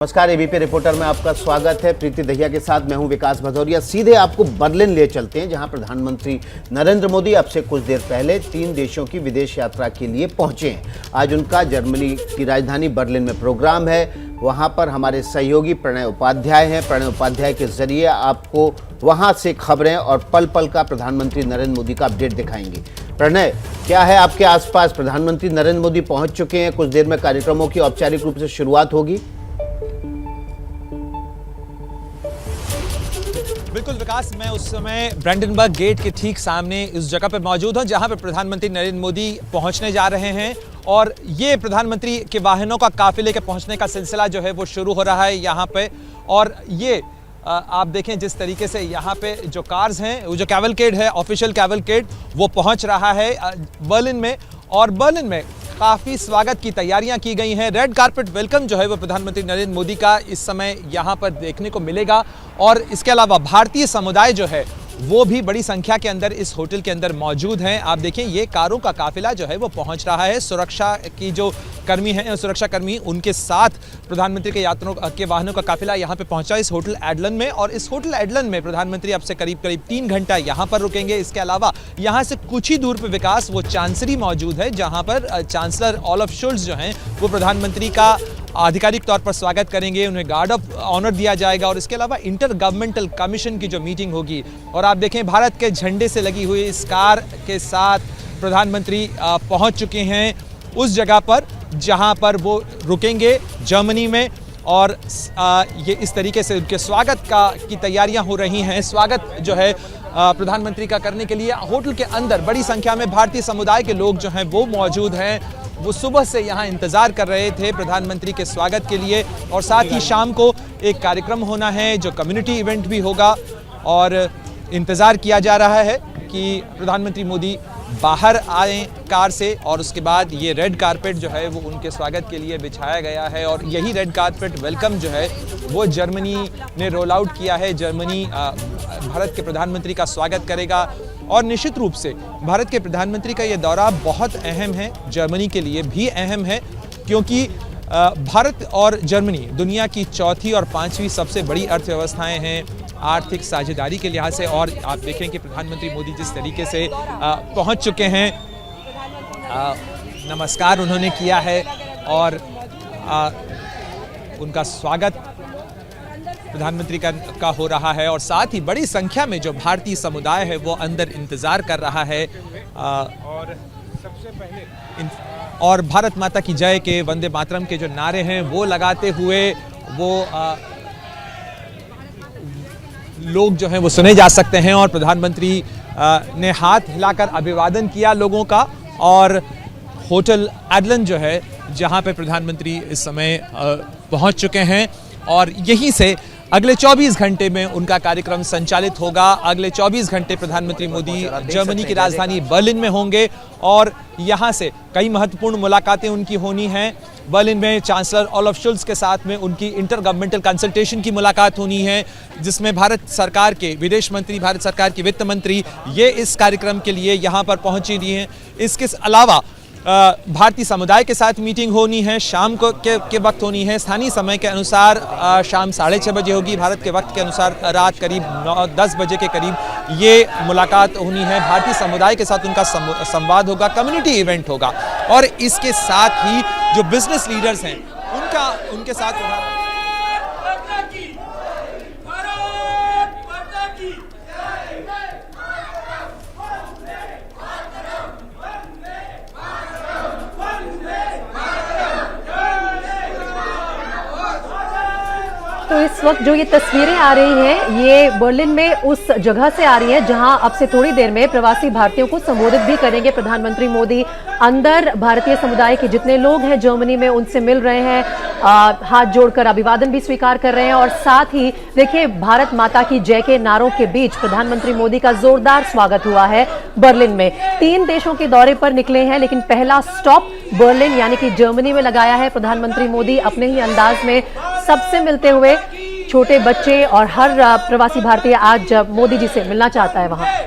नमस्कार, ABP reporter में आपका स्वागत है। प्रीति दहिया के साथ मैं हूं विकास भदौरिया। सीधे आपको बर्लिन ले चलते हैं, जहां प्रधानमंत्री नरेंद्र मोदी अब से कुछ देर पहले 3 देशों की विदेश यात्रा के लिए पहुंचे हैं। आज उनका जर्मनी की राजधानी बर्लिन में प्रोग्राम है। वहां पर हमारे सहयोगी प्रणय उपाध्याय हैं। प्रणय उपाध्याय के जरिए आपको वहां से खबरें और पल पल का प्रधानमंत्री नरेंद्र मोदी का अपडेट दिखाएंगे। प्रणय, क्या है आपके आसपास? प्रधानमंत्री नरेंद्र मोदी पहुंच चुके हैं, कुछ देर में कार्यक्रमों की औपचारिक रूप से शुरुआत होगी। बिल्कुल विकास, मैं उस समय ब्रैंडनबर्ग गेट के ठीक सामने इस जगह पर मौजूद हूं, जहां पर प्रधानमंत्री नरेंद्र मोदी पहुंचने जा रहे हैं। और ये प्रधानमंत्री के वाहनों का काफिले के पहुंचने का सिलसिला जो है वो शुरू हो रहा है यहां पे। और ये आप देखें जिस तरीके से यहाँ पे जो कार्स हैं, वो जो कैवलकेड है, ऑफिशियल कैवलकेड, वो पहुंच रहा है बर्लिन में। और बर्लिन में काफ़ी स्वागत की तैयारियां की गई हैं। रेड कारपेट वेलकम जो है वो प्रधानमंत्री नरेंद्र मोदी का इस समय यहाँ पर देखने को मिलेगा। और इसके अलावा भारतीय समुदाय जो है वो भी बड़ी संख्या के अंदर इस होटल के अंदर मौजूद हैं। आप देखें ये कारों का काफिला जो है वो पहुंच रहा है। सुरक्षा की जो कर्मी हैं, सुरक्षाकर्मी, उनके साथ प्रधानमंत्री के यात्रियों के वाहनों का काफिला यहाँ पे पहुंचा इस होटल एडलन में। और इस होटल एडलन में प्रधानमंत्री अब से करीब 3 घंटा यहाँ पर रुकेंगे। इसके अलावा यहाँ से कुछ ही दूर पर विकास वो चांसरी मौजूद है, जहाँ पर चांसलर ओलाफ शोल्ज जो हैं वो प्रधानमंत्री का आधिकारिक तौर पर स्वागत करेंगे। उन्हें गार्ड ऑफ ऑनर दिया जाएगा। और इसके अलावा इंटर गवर्नमेंटल कमीशन की जो मीटिंग होगी, और आप देखें भारत के झंडे से लगी हुई इस कार के साथ प्रधानमंत्री पहुंच चुके हैं उस जगह पर जहां पर वो रुकेंगे जर्मनी में। और ये इस तरीके से उनके स्वागत की तैयारियां हो रही हैं। स्वागत जो है प्रधानमंत्री का करने के लिए होटल के अंदर बड़ी संख्या में भारतीय समुदाय के लोग जो हैं वो मौजूद हैं। वो सुबह से यहाँ इंतज़ार कर रहे थे प्रधानमंत्री के स्वागत के लिए। और साथ ही शाम को एक कार्यक्रम होना है जो कम्युनिटी इवेंट भी होगा। और इंतज़ार किया जा रहा है कि प्रधानमंत्री मोदी बाहर आए कार से, और उसके बाद ये रेड कारपेट जो है वो उनके स्वागत के लिए बिछाया गया है। और यही रेड कारपेट वेलकम जो है वो जर्मनी ने रोल आउट किया है। जर्मनी भारत के प्रधानमंत्री का स्वागत करेगा। और निश्चित रूप से भारत के प्रधानमंत्री का ये दौरा बहुत अहम है, जर्मनी के लिए भी अहम है, क्योंकि भारत और जर्मनी दुनिया की चौथी और 5वीं सबसे बड़ी अर्थव्यवस्थाएं हैं आर्थिक साझेदारी के लिहाज से। और आप देखें कि प्रधानमंत्री मोदी जिस तरीके से पहुंच चुके हैं, नमस्कार उन्होंने किया है और उनका स्वागत प्रधानमंत्री का हो रहा है। और साथ ही बड़ी संख्या में जो भारतीय समुदाय है वो अंदर इंतज़ार कर रहा है। और सबसे पहले और भारत माता की जय के, वंदे मातरम के जो नारे हैं वो लगाते हुए वो लोग जो हैं वो सुने जा सकते हैं। और प्रधानमंत्री ने हाथ हिलाकर अभिवादन किया लोगों का। और होटल एडलन जो है जहां पे प्रधानमंत्री इस समय पहुंच चुके हैं, और यहीं से अगले 24 घंटे में उनका कार्यक्रम संचालित होगा। अगले 24 घंटे प्रधानमंत्री मोदी जर्मनी की राजधानी बर्लिन में होंगे। और यहाँ से कई महत्वपूर्ण मुलाकातें उनकी होनी हैं। बर्लिन में चांसलर ओलाफ शोल्ज के साथ में उनकी इंटर गवर्नमेंटल कंसल्टेशन की मुलाकात होनी है, जिसमें भारत सरकार के विदेश मंत्री, भारत सरकार की वित्त मंत्री ये इस कार्यक्रम के लिए यहाँ पर पहुँची रही हैं। इसके अलावा भारतीय समुदाय के साथ मीटिंग होनी है, शाम को के वक्त होनी है। स्थानीय समय के अनुसार शाम 6:30 बजे होगी, भारत के वक्त के अनुसार रात करीब 9-10 बजे के करीब ये मुलाकात होनी है। भारतीय समुदाय के साथ उनका संवाद होगा, कम्युनिटी इवेंट होगा। और इसके साथ ही जो बिजनेस लीडर्स हैं उनके साथ तो इस वक्त जो ये तस्वीरें आ रही हैं ये बर्लिन में उस जगह से आ रही हैं जहां अब से थोड़ी देर में प्रवासी भारतीयों को संबोधित भी करेंगे प्रधानमंत्री मोदी। अंदर भारतीय समुदाय के जितने लोग हैं जर्मनी में उनसे मिल रहे हैं, हाथ जोड़कर अभिवादन भी स्वीकार कर रहे हैं। और साथ ही देखिए भारत माता की जय के नारों के बीच प्रधानमंत्री मोदी का जोरदार स्वागत हुआ है बर्लिन में। 3 देशों के दौरे पर निकले हैं, लेकिन पहला स्टॉप बर्लिन यानी कि जर्मनी में लगाया है प्रधानमंत्री मोदी। अपने ही अंदाज में सबसे मिलते हुए, छोटे बच्चे और हर प्रवासी भारतीय आज मोदी जी से मिलना चाहता है वहां।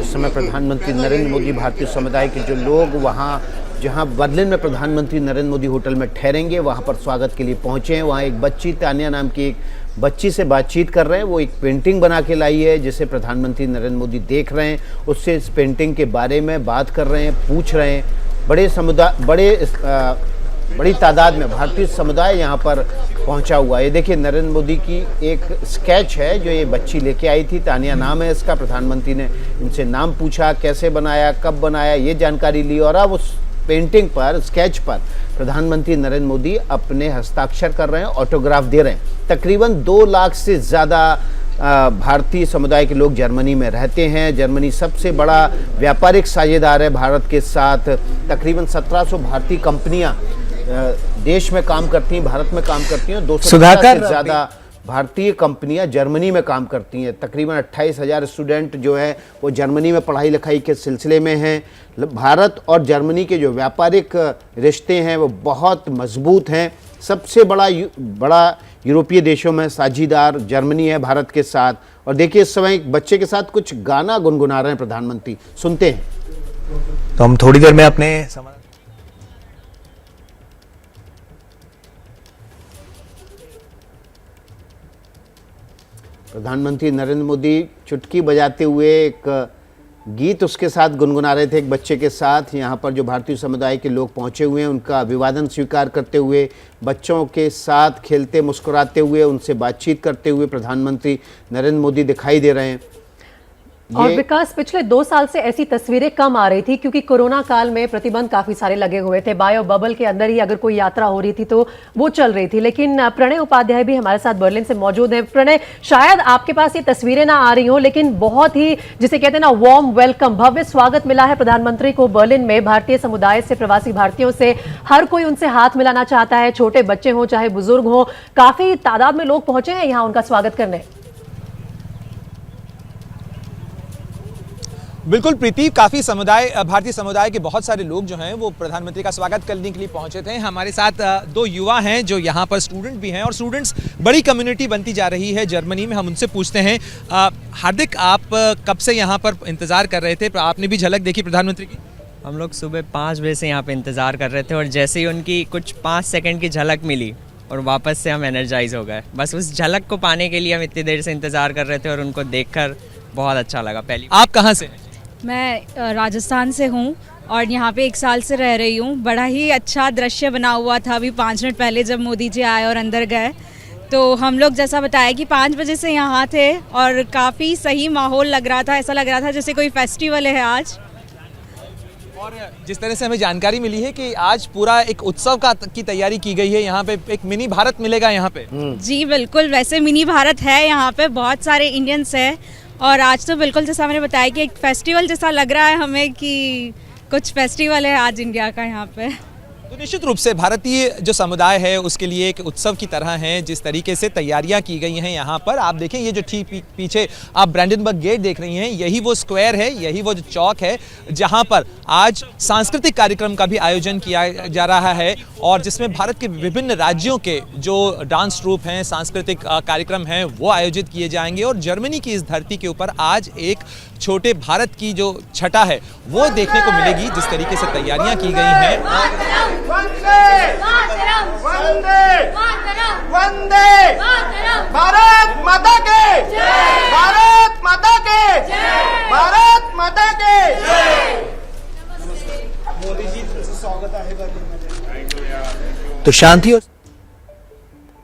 इस समय प्रधानमंत्री नरेंद्र मोदी भारतीय समुदाय के जो लोग वहाँ जहाँ बर्लिन में प्रधानमंत्री नरेंद्र मोदी होटल में ठहरेंगे वहाँ पर स्वागत के लिए पहुँचे हैं। वहाँ एक बच्ची, तानिया नाम की एक बच्ची से बातचीत कर रहे हैं। वो एक पेंटिंग बना के लाई है जिसे प्रधानमंत्री नरेंद्र मोदी देख रहे हैं, उससे इस पेंटिंग के बारे में बात कर रहे हैं, पूछ रहे हैं। बड़ी तादाद में भारतीय समुदाय यहाँ पर पहुँचा हुआ है। ये देखिए नरेंद्र मोदी की एक स्केच है जो ये बच्ची लेके आई थी, तानिया नाम है इसका। प्रधानमंत्री ने इनसे नाम पूछा, कैसे बनाया, कब बनाया, ये जानकारी ली और अब उस पेंटिंग पर, स्केच पर प्रधानमंत्री नरेंद्र मोदी अपने हस्ताक्षर कर रहे हैं, ऑटोग्राफ दे रहे हैं। तकरीबन 2 लाख से ज़्यादा भारतीय समुदाय के लोग जर्मनी में रहते हैं। जर्मनी सबसे बड़ा व्यापारिक साझेदार है भारत के साथ। तकरीबन 1700 भारतीय कंपनियां देश में काम करती हैं, भारत में काम करती हैं। 250 से ज़्यादा भारतीय कंपनियां जर्मनी में काम करती हैं। तकरीबन 28,000 स्टूडेंट जो है वो जर्मनी में पढ़ाई लिखाई के सिलसिले में हैं। भारत और जर्मनी के जो व्यापारिक रिश्ते हैं वो बहुत मजबूत हैं। सबसे बड़ा यूरोपीय देशों में साझीदार जर्मनी है भारत के साथ। और देखिए इस समय एक बच्चे के साथ कुछ गाना गुनगुना रहे हैं प्रधानमंत्री, सुनते हैं। तो हम थोड़ी देर में अपने प्रधानमंत्री नरेंद्र मोदी चुटकी बजाते हुए एक गीत उसके साथ गुनगुना रहे थे एक बच्चे के साथ। यहाँ पर जो भारतीय समुदाय के लोग पहुँचे हुए हैं उनका अभिवादन स्वीकार करते हुए, बच्चों के साथ खेलते मुस्कुराते हुए, उनसे बातचीत करते हुए प्रधानमंत्री नरेंद्र मोदी दिखाई दे रहे हैं। और विकास, पिछले 2 साल से ऐसी तस्वीरें कम आ रही थी क्योंकि कोरोना काल में प्रतिबंध काफी सारे लगे हुए थे। बायो बबल के अंदर ही अगर कोई यात्रा हो रही थी तो वो चल रही थी। लेकिन प्रणय उपाध्याय भी हमारे साथ बर्लिन से मौजूद हैं। प्रणय, शायद आपके पास ये तस्वीरें ना आ रही हो लेकिन बहुत ही, जिसे कहते हैं ना, वार्म वेलकम, भव्य स्वागत मिला है प्रधानमंत्री को बर्लिन में। भारतीय समुदाय से, प्रवासी भारतीयों से, हर कोई उनसे हाथ मिलाना चाहता है, छोटे बच्चे हों चाहे बुजुर्ग हों। काफी तादाद में लोग पहुंचे हैं यहाँ उनका स्वागत करने। बिल्कुल प्रीति, काफ़ी भारतीय समुदाय के बहुत सारे लोग जो हैं वो प्रधानमंत्री का स्वागत करने के लिए पहुंचे थे। हमारे साथ 2 युवा हैं जो यहाँ पर स्टूडेंट भी हैं और स्टूडेंट्स बड़ी कम्युनिटी बनती जा रही है जर्मनी में। हम उनसे पूछते हैं। हार्दिक, आप कब से यहाँ पर इंतज़ार कर रहे थे? आपने भी झलक देखी प्रधानमंत्री की? हम लोग सुबह 5 बजे से यहाँ पे इंतज़ार कर रहे थे और जैसे ही उनकी कुछ 5 सेकंड की झलक मिली और वापस से हम एनर्जाइज हो गए। बस उस झलक को पाने के लिए हम इतनी देर से इंतज़ार कर रहे थे और उनको देखकर बहुत अच्छा लगा। पहली आप कहाँ से हैं? मैं राजस्थान से हूँ और यहाँ पे 1 साल से रह रही हूँ। बड़ा ही अच्छा दृश्य बना हुआ था अभी 5 मिनट पहले जब मोदी जी आए और अंदर गए। तो हम लोग जैसा बताया कि 5 बजे से यहाँ थे और काफ़ी सही माहौल लग रहा था। ऐसा लग रहा था जैसे कोई फेस्टिवल है आज। और जिस तरह से हमें जानकारी मिली है कि आज पूरा एक उत्सव की तैयारी की गई है। यहाँ पे एक मिनी भारत मिलेगा यहाँ पे। जी बिल्कुल, वैसे मिनी भारत है यहाँ पे, बहुत सारे इंडियंस हैं और आज तो बिल्कुल जैसा मैंने बताया कि एक फेस्टिवल जैसा लग रहा है हमें कि कुछ फेस्टिवल है आज इंडिया का यहाँ पे। तो निश्चित रूप से भारतीय जो समुदाय है उसके लिए एक उत्सव की तरह है जिस तरीके से तैयारियां की गई हैं यहाँ पर। आप देखें ये जो ठीक पीछे आप ब्रांडेनबर्ग गेट देख रही हैं, यही वो स्क्वायर है, यही वो जो चौक है जहाँ पर आज सांस्कृतिक कार्यक्रम का भी आयोजन किया जा रहा है और जिसमें भारत के विभिन्न राज्यों के जो डांस ट्रूप हैं, सांस्कृतिक कार्यक्रम हैं वो आयोजित किए जाएंगे। और जर्मनी की इस धरती के ऊपर आज एक छोटे भारत की जो छटा है वो देखने को मिलेगी जिस तरीके से तैयारियां की गई हैं। वंदे वंदे वंदे भारत माता के जय, भारत माता के जय, भारत माता के जय। मोदी जी स्वागत आहे। तो शांति हो।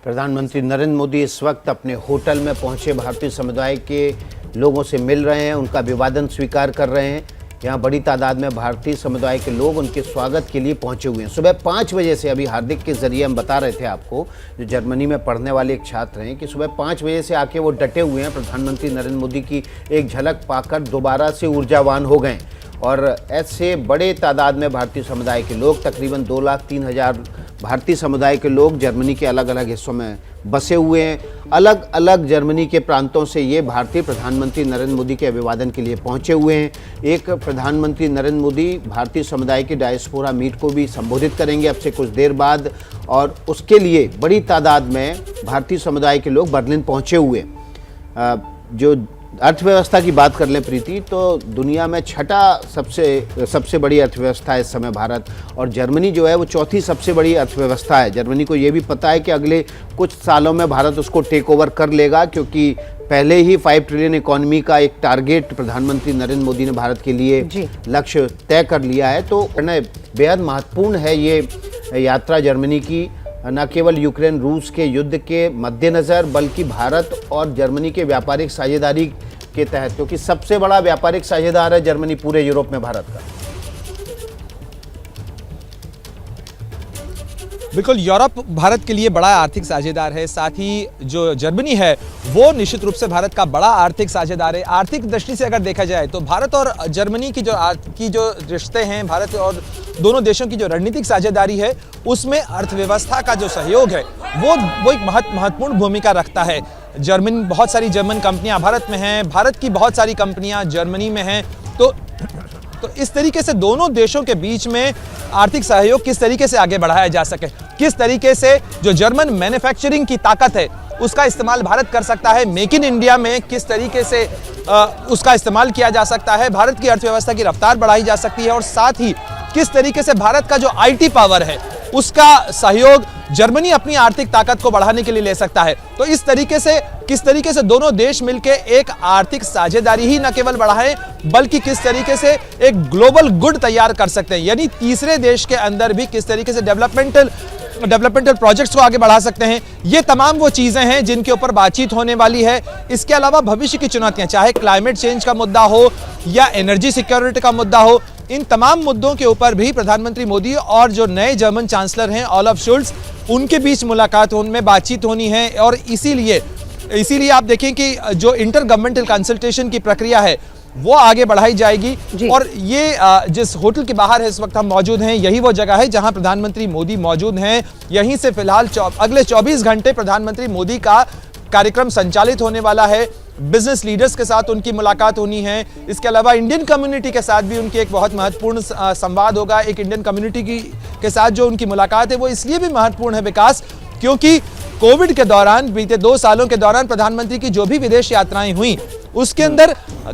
प्रधानमंत्री नरेंद्र मोदी इस वक्त अपने होटल में पहुंचे भारतीय समुदाय के लोगों से मिल रहे हैं, उनका अभिवादन स्वीकार कर रहे हैं। यहाँ बड़ी तादाद में भारतीय समुदाय के लोग उनके स्वागत के लिए पहुंचे हुए हैं। सुबह 5 बजे से, अभी हार्दिक के जरिए हम बता रहे थे आपको, जो जर्मनी में पढ़ने वाले एक छात्र हैं, कि सुबह 5 बजे से आके वो डटे हुए हैं। प्रधानमंत्री नरेंद्र मोदी की एक झलक पाकर दोबारा से ऊर्जावान हो गए। और ऐसे बड़े तादाद में भारतीय समुदाय के लोग, तकरीबन 2,03,000 भारतीय समुदाय के लोग जर्मनी के अलग अलग हिस्सों में बसे हुए हैं। अलग अलग जर्मनी के प्रांतों से ये भारतीय प्रधानमंत्री नरेंद्र मोदी के अभिवादन के लिए पहुंचे हुए हैं। एक प्रधानमंत्री नरेंद्र मोदी भारतीय समुदाय की डायस्पोरा मीट को भी संबोधित करेंगे अब से कुछ देर बाद, और उसके लिए बड़ी तादाद में भारतीय समुदाय के लोग बर्लिन पहुंचे हुए। जो अर्थव्यवस्था की बात कर लें प्रीति, तो दुनिया में छठा सबसे बड़ी अर्थव्यवस्था है इस समय भारत, और जर्मनी जो है वो चौथी सबसे बड़ी अर्थव्यवस्था है। जर्मनी को ये भी पता है कि अगले कुछ सालों में भारत उसको टेक ओवर कर लेगा, क्योंकि पहले ही 5 ट्रिलियन इकोनॉमी का एक टारगेट प्रधानमंत्री नरेंद्र मोदी ने भारत के लिए लक्ष्य तय कर लिया है। तो बेहद महत्वपूर्ण है ये यात्रा जर्मनी की, न केवल यूक्रेन रूस के युद्ध के मद्देनज़र बल्कि भारत और जर्मनी के व्यापारिक साझेदारी के तहत, क्योंकि सबसे बड़ा व्यापारिक साझेदार है जर्मनी पूरे यूरोप में भारत का। बिल्कुल, यूरोप भारत के लिए बड़ा आर्थिक साझेदार है, साथ ही जो जर्मनी है वो निश्चित रूप से भारत का बड़ा आर्थिक साझेदार है। आर्थिक दृष्टि से अगर देखा जाए तो भारत और जर्मनी की जो रिश्ते हैं, भारत और दोनों देशों की जो रणनीतिक साझेदारी है, उसमें अर्थव्यवस्था का जो सहयोग है वो एक महत्वपूर्ण भूमिका रखता है। बहुत सारी जर्मन कंपनियां भारत में हैं, भारत की बहुत सारी कंपनियां जर्मनी में हैं, तो इस तरीके से दोनों देशों के बीच में आर्थिक सहयोग किस तरीके से आगे बढ़ाया जा सके, किस तरीके से जो जर्मन मैन्युफैक्चरिंग की ताकत है उसका इस्तेमाल भारत कर सकता है, मेक इन इंडिया में किस तरीके से उसका इस्तेमाल किया जा सकता है, भारत की अर्थव्यवस्था की रफ्तार बढ़ाई जा सकती है, और साथ ही किस तरीके से भारत का जो आईटी पावर है उसका सहयोग जर्मनी अपनी आर्थिक ताकत को बढ़ाने के लिए ले सकता है। तो इस तरीके से किस तरीके से दोनों देश मिलकर एक आर्थिक साझेदारी ही न केवल बढ़ाएं बल्कि किस तरीके से एक ग्लोबल गुड तैयार कर सकते हैं, यानी तीसरे देश के अंदर भी किस तरीके से डेवलपमेंटल प्रोजेक्ट्स को आगे बढ़ा सकते हैं। ये तमाम वो चीज़ें हैं जिनके ऊपर बातचीत होने वाली है। इसके अलावा भविष्य की चुनौतियां, चाहे क्लाइमेट चेंज का मुद्दा हो या एनर्जी सिक्योरिटी का मुद्दा हो, इन तमाम मुद्दों के ऊपर भी प्रधानमंत्री मोदी और जो नए जर्मन चांसलर हैं ओलाफ शोल्ज, उनके बीच मुलाकात में बातचीत होनी है। और इसीलिए आप देखें कि जो इंटर गवर्नमेंटल कंसल्टेशन की प्रक्रिया है वो आगे बढ़ाई जाएगी। और ये जिस होटल के बाहर है इस वक्त हम मौजूद हैं, यही वो जगह है जहां प्रधानमंत्री मोदी मौजूद हैं। यहीं से फिलहाल अगले 24 घंटे प्रधानमंत्री मोदी का कार्यक्रम संचालित होने वाला है। बिजनेस लीडर्स के साथ उनकी मुलाकात होनी है। इसके अलावा इंडियन कम्युनिटी के साथ भी उनकी एक बहुत महत्वपूर्ण संवाद होगा। एक इंडियन कम्युनिटी के साथ जो उनकी मुलाकात है वो इसलिए भी महत्वपूर्ण है विकास, क्योंकि कोविड के दौरान, बीते 2 सालों के दौरान प्रधानमंत्री की जो भी विदेश यात्राएं हुई उसके अंदर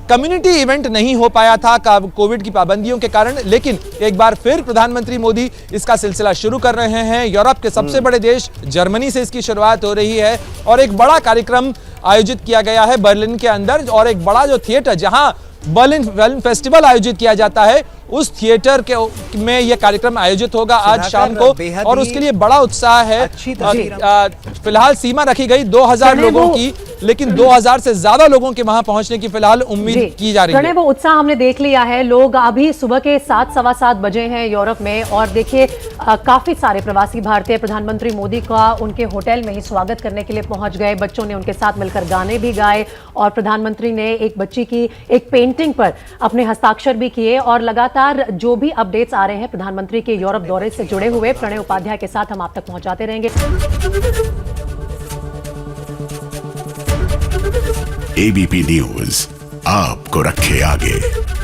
कम्युनिटी इवेंट नहीं हो पाया था कोविड की पाबंदियों के कारण। लेकिन एक बार फिर प्रधानमंत्री मोदी इसका सिलसिला शुरू कर रहे हैं। यूरोप के सबसे बड़े देश जर्मनी से इसकी शुरुआत हो रही है और एक बड़ा कार्यक्रम आयोजित किया गया है बर्लिन के अंदर, और एक बड़ा जो थिएटर जहां बर्लिन फेस्टिवल आयोजित किया जाता है उस थिएटर में यह कार्यक्रम आयोजित होगा आज शाम को, और उसके लिए बड़ा उत्साह है। फिलहाल सीमा रखी गई 2000 लोगों की, लेकिन 2000 से ज्यादा लोगों के वहां पहुंचने की फिलहाल उम्मीद की जा रही है। वो उत्साह हमने देख लिया है। लोग अभी सुबह के 7 सवा 7 बजे हैं यूरोप में, और देखिए काफी सारे प्रवासी भारतीय प्रधानमंत्री मोदी का उनके होटल में ही स्वागत करने के लिए पहुंच गए। बच्चों ने उनके साथ मिलकर गाने भी गाए और प्रधानमंत्री ने एक बच्ची की एक पेंटिंग पर अपने हस्ताक्षर भी किए। और लगातार जो भी अपडेट्स आ रहे हैं प्रधानमंत्री के यूरोप दौरे से जुड़े हुए, प्रणय उपाध्याय के साथ हम आप तक पहुंचाते रहेंगे। एबीपी न्यूज आपको रखे आगे।